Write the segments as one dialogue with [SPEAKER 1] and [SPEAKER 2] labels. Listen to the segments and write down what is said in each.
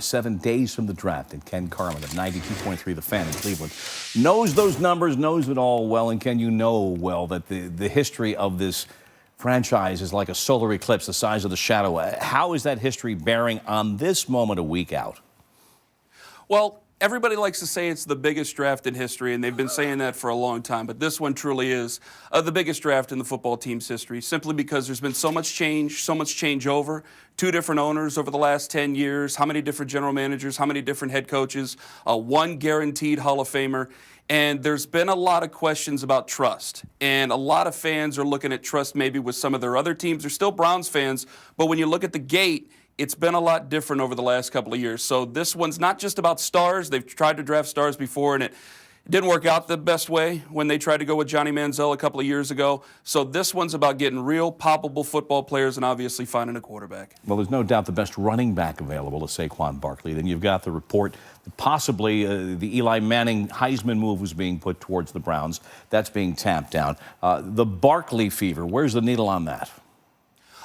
[SPEAKER 1] 7 days from the draft, and Ken Carman of 92.3 The Fan in Cleveland knows those numbers, knows it all well. And Ken, you know well that the history of this franchise is like a solar eclipse the size of the shadow. How is that history bearing on this moment a week out?
[SPEAKER 2] Well, everybody likes to say it's the biggest draft in history, and they've been saying that for a long time. But this one truly is the biggest draft in the football team's history, simply because there's been so much change, so much changeover. 2 different owners over the last 10 years, how many different general managers, how many different head coaches, 1 guaranteed Hall of Famer. And there's been a lot of questions about trust. And a lot of fans are looking at trust maybe with some of their other teams. They're still Browns fans, but when you look at the gate, it's been a lot different over the last couple of years. So this one's not just about stars. They've tried to draft stars before, and it didn't work out the best way when they tried to go with Johnny Manziel a couple of years ago. So this one's about getting real, palpable football players and obviously finding a quarterback.
[SPEAKER 1] Well, there's no doubt the best running back available is Saquon Barkley. Then you've got the report that possibly the Eli Manning Heisman move was being put towards the Browns. That's being tamped down. The Barkley fever, where's the needle on that?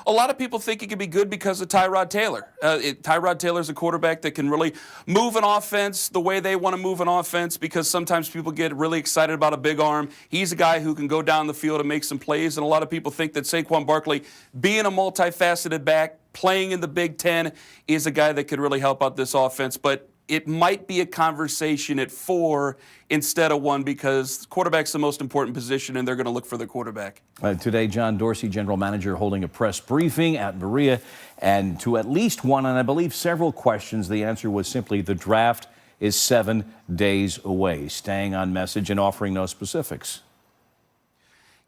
[SPEAKER 2] A lot of people think it could be good because of Tyrod Taylor. Tyrod Taylor's a quarterback that can really move an offense the way they want to move an offense, because sometimes people get really excited about a big arm. He's a guy who can go down the field and make some plays, and a lot of people think that Saquon Barkley, being a multifaceted back, playing in the Big Ten, is a guy that could really help out this offense. But it might be a conversation at 4 instead of 1, because quarterback's the most important position, and they're going to look for the quarterback.
[SPEAKER 1] Today, John Dorsey, general manager, holding a press briefing at Berea, and to at least one, and I believe several questions, the answer was simply the draft is 7 days away, staying on message and offering no specifics.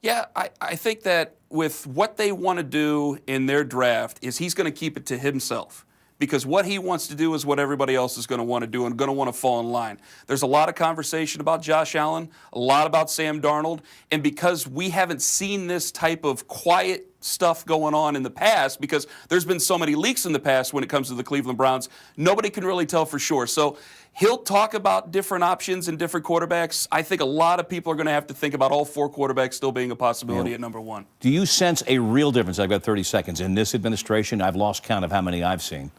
[SPEAKER 2] Yeah, I think that with what they want to do in their draft is he's going to keep it to himself, because what he wants to do is what everybody else is going to want to do and going to want to fall in line. There's a lot of conversation about Josh Allen, a lot about Sam Darnold, and because we haven't seen this type of quiet stuff going on in the past, because there's been so many leaks in the past when it comes to the Cleveland Browns, nobody can really tell for sure. So he'll talk about different options and different quarterbacks. I think a lot of people are going to have to think about all 4 quarterbacks still being a possibility at number 1.
[SPEAKER 1] Do you sense a real difference? I've got 30 seconds. In this administration, I've lost count of how many I've seen.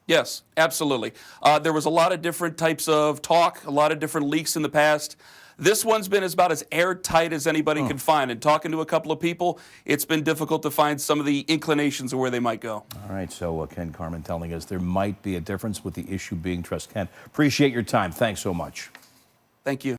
[SPEAKER 2] Yes, absolutely. There was a lot of different types of talk, a lot of different leaks in the past. This one's been about as airtight as anybody can find. And talking to a couple of people, it's been difficult to find some of the inclinations of where they might go.
[SPEAKER 1] All right, so Ken Carman telling us there might be a difference with the issue being trust. Ken, appreciate your time. Thanks so much.
[SPEAKER 2] Thank you.